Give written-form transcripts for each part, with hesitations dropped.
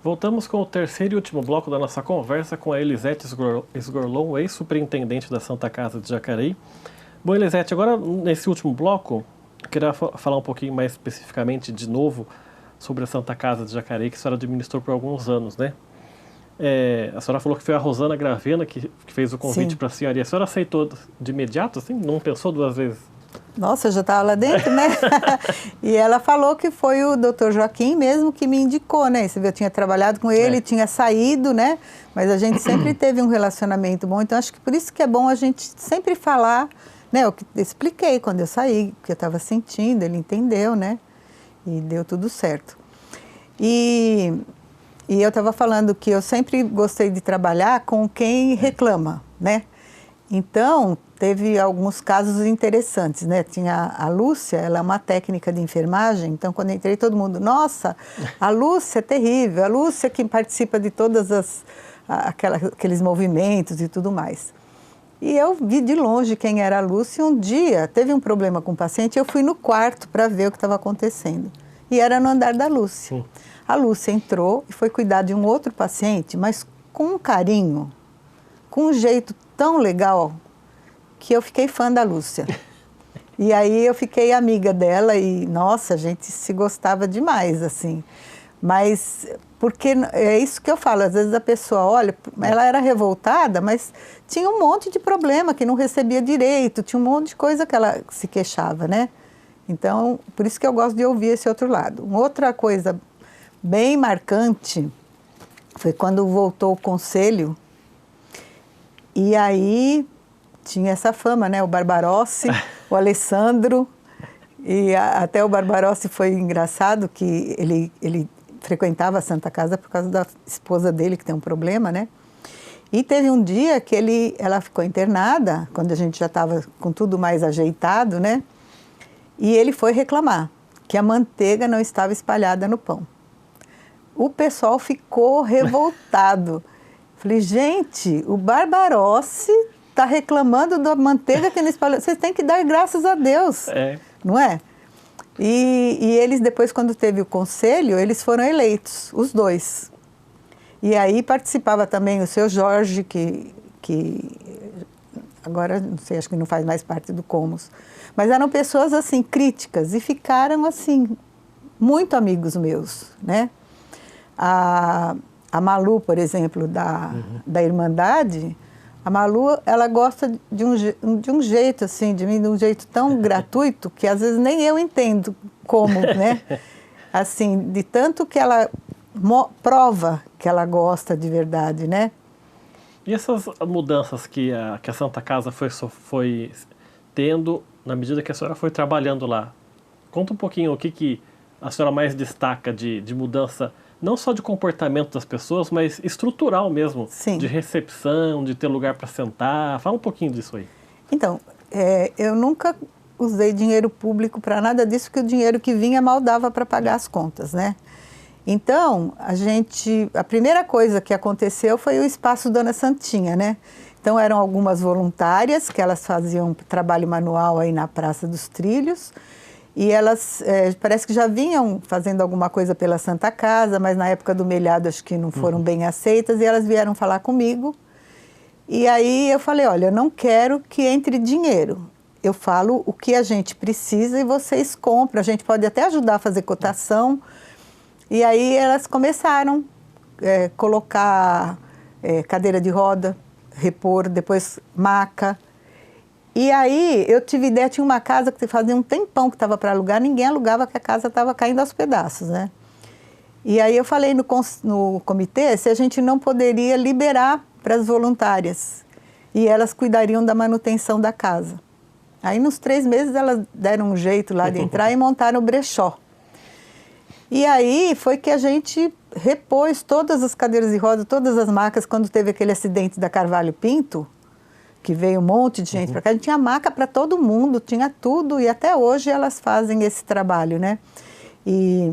Voltamos com o terceiro e último bloco da nossa conversa com a Elisete Esgorlon, ex-superintendente da Santa Casa de Jacareí. Bom, Elisete, agora nesse último bloco, eu queria falar um pouquinho mais especificamente de novo sobre a Santa Casa de Jacareí, que a senhora administrou por alguns anos, né? A senhora falou que foi a Rosana Gravena que fez o convite para a senhora, e a senhora aceitou de imediato, assim? Não pensou duas vezes? Nossa, eu já estava lá dentro, né? E ela falou que foi o Dr. Joaquim mesmo que me indicou, né? Você viu, eu tinha trabalhado com ele, tinha saído, né? Mas a gente sempre teve um relacionamento bom, então acho que por isso que é bom a gente sempre falar, né? Eu expliquei quando eu saí, o que eu estava sentindo, ele entendeu, né? E deu tudo certo. E eu estava falando que eu sempre gostei de trabalhar com quem reclama, né? Então, teve alguns casos interessantes, né? Tinha a Lúcia, ela é uma técnica de enfermagem, então quando eu entrei todo mundo, nossa, a Lúcia é terrível, a Lúcia que participa de todas aqueles movimentos e tudo mais. E eu vi de longe quem era a Lúcia e um dia teve um problema com o paciente, eu fui no quarto para ver o que estava acontecendo. E era no andar da Lúcia. Sim. A Lúcia entrou e foi cuidar de um outro paciente, mas com um carinho, com um jeito tão legal, que eu fiquei fã da Lúcia. E aí eu fiquei amiga dela e, nossa, a gente se gostava demais, assim. Mas, porque é isso que eu falo, às vezes a pessoa olha, ela era revoltada, mas tinha um monte de problema, que não recebia direito, tinha um monte de coisa que ela se queixava, né? Então, por isso que eu gosto de ouvir esse outro lado. Uma outra coisa bem marcante foi quando voltou o conselho, e aí tinha essa fama, né? O Barbarossi, o Alessandro, e até o Barbarossi foi engraçado que ele frequentava a Santa Casa por causa da esposa dele, que tem um problema, né? E teve um dia que ela ficou internada, quando a gente já estava com tudo mais ajeitado, né? E ele foi reclamar que a manteiga não estava espalhada no pão. O pessoal ficou revoltado. Falei, gente, o Barbarossi está reclamando da manteiga que não espalhou. Vocês têm que dar graças a Deus, não é? E eles, depois, quando teve o conselho, eles foram eleitos, os dois. E aí participava também o seu Jorge, que agora, não sei, acho que não faz mais parte do Comos. Mas eram pessoas, assim, críticas e ficaram, assim, muito amigos meus, né? A Malu, por exemplo, da Irmandade, a Malu, ela gosta de um jeito, assim, de mim, de um jeito tão gratuito, que às vezes nem eu entendo como, né? Assim, de tanto que ela prova que ela gosta de verdade, né? E essas mudanças que a Santa Casa foi tendo na medida que a senhora foi trabalhando lá? Conta um pouquinho o que a senhora mais destaca de mudança, não só de comportamento das pessoas, mas estrutural mesmo. Sim. De recepção, de ter lugar para sentar. Fala um pouquinho disso aí. Então, eu nunca usei dinheiro público para nada disso, porque o dinheiro que vinha mal dava para pagar as contas, né? Então, a primeira coisa que aconteceu foi o Espaço Dona Santinha, né? Então, eram algumas voluntárias que elas faziam trabalho manual aí na Praça dos Trilhos, e elas parece que já vinham fazendo alguma coisa pela Santa Casa, mas na época do Melhado acho que não foram bem aceitas, e elas vieram falar comigo. E aí eu falei, olha, eu não quero que entre dinheiro. Eu falo o que a gente precisa e vocês compram. A gente pode até ajudar a fazer cotação. E aí elas começaram a colocar cadeira de roda, repor, depois maca. E aí eu tive ideia, tinha uma casa que fazia um tempão que estava para alugar, ninguém alugava, que a casa estava caindo aos pedaços, né? E aí eu falei no comitê se a gente não poderia liberar para as voluntárias e elas cuidariam da manutenção da casa. Aí nos 3 meses elas deram um jeito lá de entrar e montaram o brechó. E aí foi que a gente repôs todas as cadeiras de roda, todas as macas, quando teve aquele acidente da Carvalho Pinto, que veio um monte de gente para cá, a gente tinha maca para todo mundo, tinha tudo, e até hoje elas fazem esse trabalho, né? E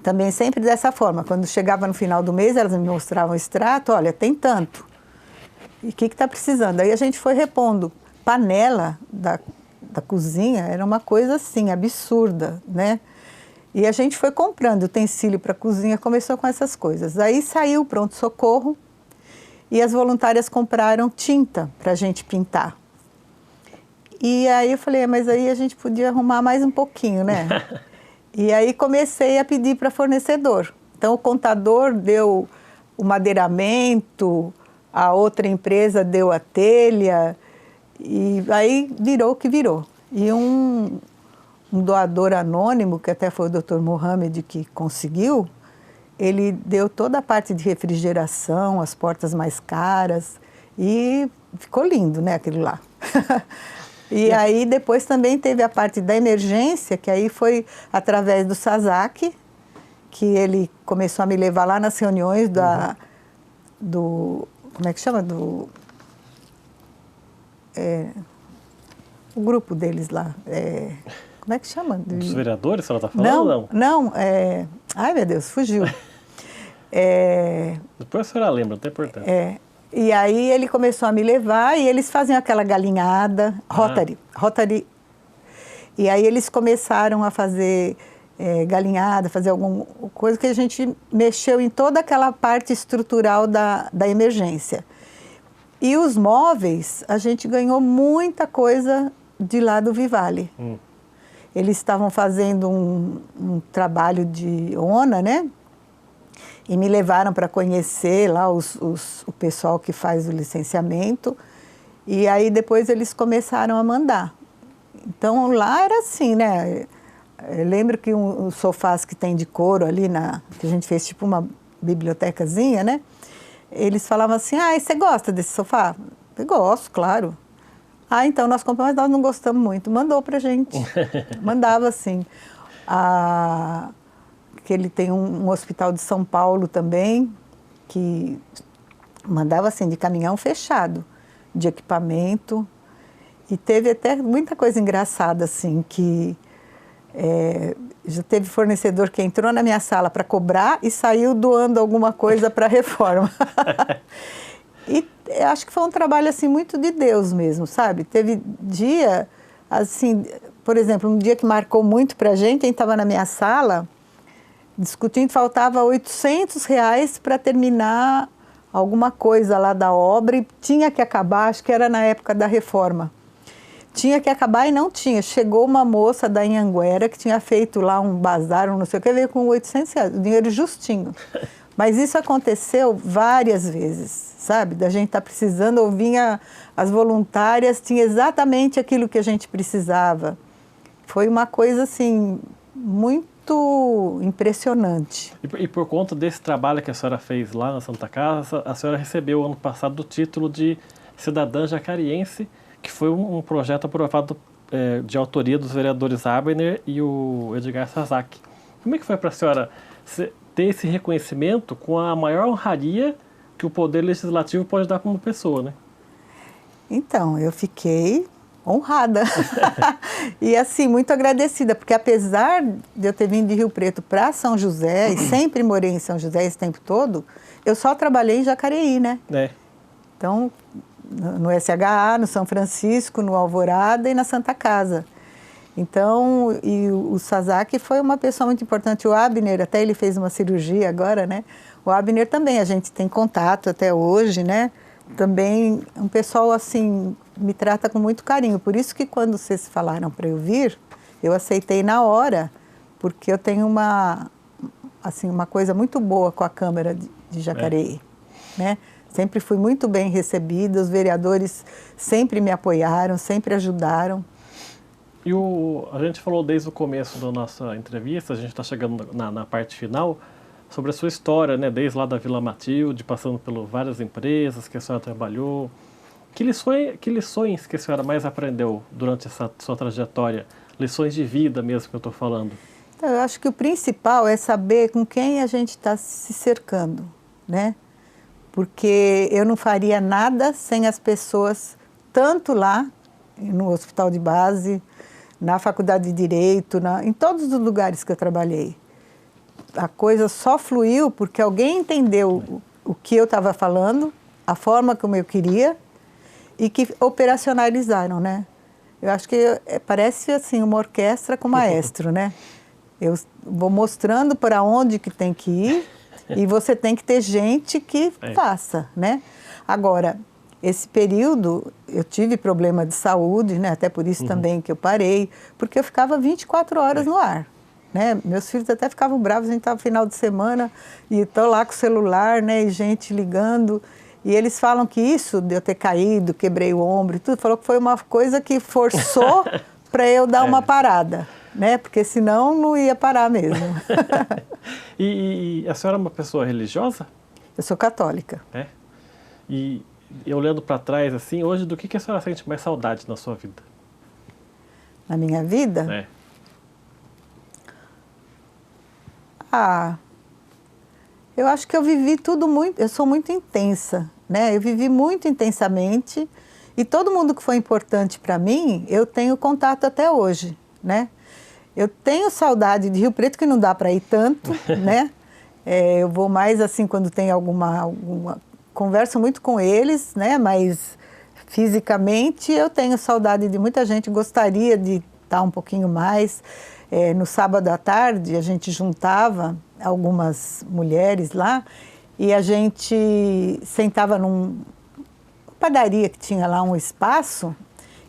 também sempre dessa forma, quando chegava no final do mês, elas me mostravam o extrato, olha, tem tanto, e o que está precisando? Aí a gente foi repondo. Panela da cozinha era uma coisa assim, absurda, né? E a gente foi comprando utensílio para a cozinha, começou com essas coisas. Aí saiu o pronto-socorro e as voluntárias compraram tinta para a gente pintar. E aí eu falei, mas aí a gente podia arrumar mais um pouquinho, né? E aí comecei a pedir para fornecedor. Então o contador deu o madeiramento, a outra empresa deu a telha, e aí virou o que virou. E um doador anônimo, que até foi o Dr. Mohamed que conseguiu, ele deu toda a parte de refrigeração, as portas mais caras, e ficou lindo, né, aquilo lá. E aí depois também teve a parte da emergência, que aí foi através do Sazak, que ele começou a me levar lá nas reuniões do como é que chama? O grupo deles lá. Como é que chama? Dos vereadores, ela está falando? Não. Ai, meu Deus, fugiu. Depois a senhora lembra, não tem importância. E aí ele começou a me levar e eles faziam aquela galinhada, Rotary. E aí eles começaram a fazer galinhada, fazer alguma coisa que a gente mexeu em toda aquela parte estrutural da emergência. E os móveis, a gente ganhou muita coisa de lá do Vivale. Eles estavam fazendo um trabalho de ONA, né? E me levaram para conhecer lá o pessoal que faz o licenciamento. E aí depois eles começaram a mandar. Então lá era assim, né? Eu lembro que os sofás que tem de couro ali, que a gente fez tipo uma bibliotecazinha, né? Eles falavam assim, você gosta desse sofá? Eu gosto, claro. Então nós compramos, mas nós não gostamos muito. Mandou pra gente. Mandava assim. Que ele tem um hospital de São Paulo também, que mandava assim, de caminhão fechado, de equipamento. E teve até muita coisa engraçada, assim, que já teve fornecedor que entrou na minha sala para cobrar e saiu doando alguma coisa para a reforma. E acho que foi um trabalho, assim, muito de Deus mesmo, sabe? Teve dia, assim, por exemplo, um dia que marcou muito para a gente estava na minha sala discutindo, faltava R$800 para terminar alguma coisa lá da obra e tinha que acabar, acho que era na época da reforma. Tinha que acabar e não tinha. Chegou uma moça da Anhanguera que tinha feito lá um bazar, não sei o que, veio com R$800, o dinheiro justinho. Mas isso aconteceu várias vezes, sabe? Da gente estar precisando, ou vinha as voluntárias, tinha exatamente aquilo que a gente precisava. Foi uma coisa, assim, muito impressionante. E por conta desse trabalho que a senhora fez lá na Santa Casa, a senhora recebeu ano passado o título de cidadã jacariense, que foi um projeto aprovado de autoria dos vereadores Abner e o Edgar Sazak. Como é que foi para a senhora ter esse reconhecimento com a maior honraria que o Poder Legislativo pode dar para uma pessoa, né? Então, eu fiquei honrada e assim, muito agradecida, porque apesar de eu ter vindo de Rio Preto para São José, e sempre morei em São José esse tempo todo, eu só trabalhei em Jacareí, né? Então, no SHA, no São Francisco, no Alvorada e na Santa Casa. Então, e o Sazak foi uma pessoa muito importante. O Abner, até ele fez uma cirurgia agora, né? O Abner também, a gente tem contato até hoje, né? Também um pessoal, assim, me trata com muito carinho. Por isso que quando vocês falaram para eu vir, eu aceitei na hora, porque eu tenho uma coisa muito boa com a Câmara de Jacareí, né? Sempre fui muito bem recebida, os vereadores sempre me apoiaram, sempre ajudaram. E a gente falou desde o começo da nossa entrevista, a gente está chegando na parte final, sobre a sua história, né? Desde lá da Vila Matilde, passando por várias empresas que a senhora trabalhou. Que lições que a senhora mais aprendeu durante essa sua trajetória? Lições de vida mesmo que eu estou falando. Então, eu acho que o principal é saber com quem a gente está se cercando, né? Porque eu não faria nada sem as pessoas, tanto lá, no hospital de base, na faculdade de Direito, em todos os lugares que eu trabalhei. A coisa só fluiu porque alguém entendeu o que eu estava falando, a forma como eu queria, e que operacionalizaram, né? Eu acho que parece assim uma orquestra com maestro, né? Eu vou mostrando para onde que tem que ir e você tem que ter gente que faça, né? Agora, esse período eu tive problema de saúde, né? Até por isso também que eu parei, porque eu ficava 24 horas no ar, né? Meus filhos até ficavam bravos, a gente estava no final de semana e estou lá com o celular, né? E gente ligando. E eles falam que isso de eu ter caído, quebrei o ombro e tudo, falou que foi uma coisa que forçou para eu dar uma parada, né? Porque senão não ia parar mesmo. E a senhora é uma pessoa religiosa? Eu sou católica. É. E olhando para trás, assim, hoje, do que a senhora sente mais saudade na sua vida? Na minha vida? É. Eu acho que eu vivi tudo muito, eu sou muito intensa, né? Eu vivi muito intensamente e todo mundo que foi importante para mim, eu tenho contato até hoje, né? Eu tenho saudade de Rio Preto, que não dá para ir tanto, né? Eu vou mais assim quando tem alguma converso muito com eles, né? Mas fisicamente eu tenho saudade de muita gente, gostaria de estar um pouquinho mais. No sábado à tarde a gente juntava algumas mulheres lá e a gente sentava numa padaria que tinha lá um espaço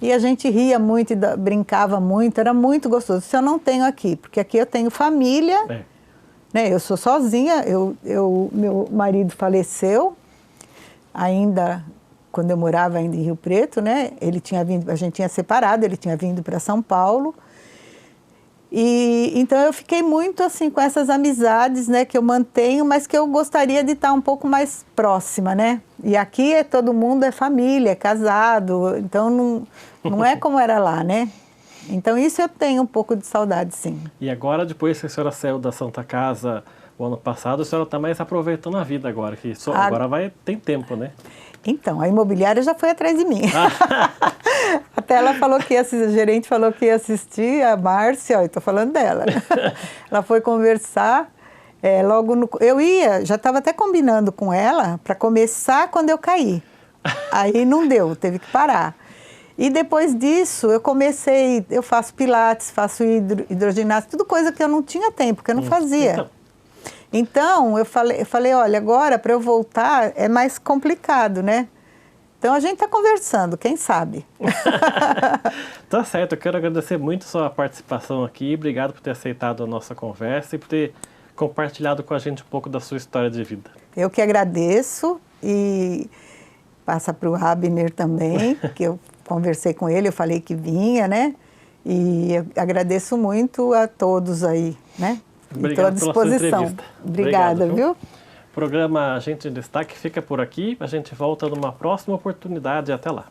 e a gente ria muito, brincava muito, era muito gostoso. Isso eu não tenho aqui, porque aqui eu tenho família, né? Eu sou sozinha, meu marido faleceu ainda quando eu morava ainda em Rio Preto, né? Ele tinha vindo, a gente tinha separado, ele tinha vindo para São Paulo. E então eu fiquei muito assim com essas amizades, né, que eu mantenho, mas que eu gostaria de estar um pouco mais próxima, né? E aqui todo mundo é família, é casado, então não é como era lá, né? Então isso eu tenho um pouco de saudade, sim. E agora, depois que a senhora saiu da Santa Casa o ano passado, a senhora está mais aproveitando a vida agora, que agora tem tempo, né? Então, a imobiliária já foi atrás de mim. Até ela falou que a gerente falou que ia assistir, a Márcia, eu estou falando dela. Ela foi conversar, já estava até combinando com ela para começar quando eu caí. Aí não deu, teve que parar. E depois disso, eu faço pilates, faço hidroginástica, tudo coisa que eu não tinha tempo, que eu não fazia. Então, eu falei, olha, agora para eu voltar é mais complicado, né? Então a gente está conversando, quem sabe? Tá certo, eu quero agradecer muito a sua participação aqui, obrigado por ter aceitado a nossa conversa e por ter compartilhado com a gente um pouco da sua história de vida. Eu que agradeço e passa para o Rabner também, que eu conversei com ele, eu falei que vinha, né? E eu agradeço muito a todos aí, né? Estou à disposição. Obrigada, viu? O programa Gente em Destaque fica por aqui. A gente volta numa próxima oportunidade. Até lá.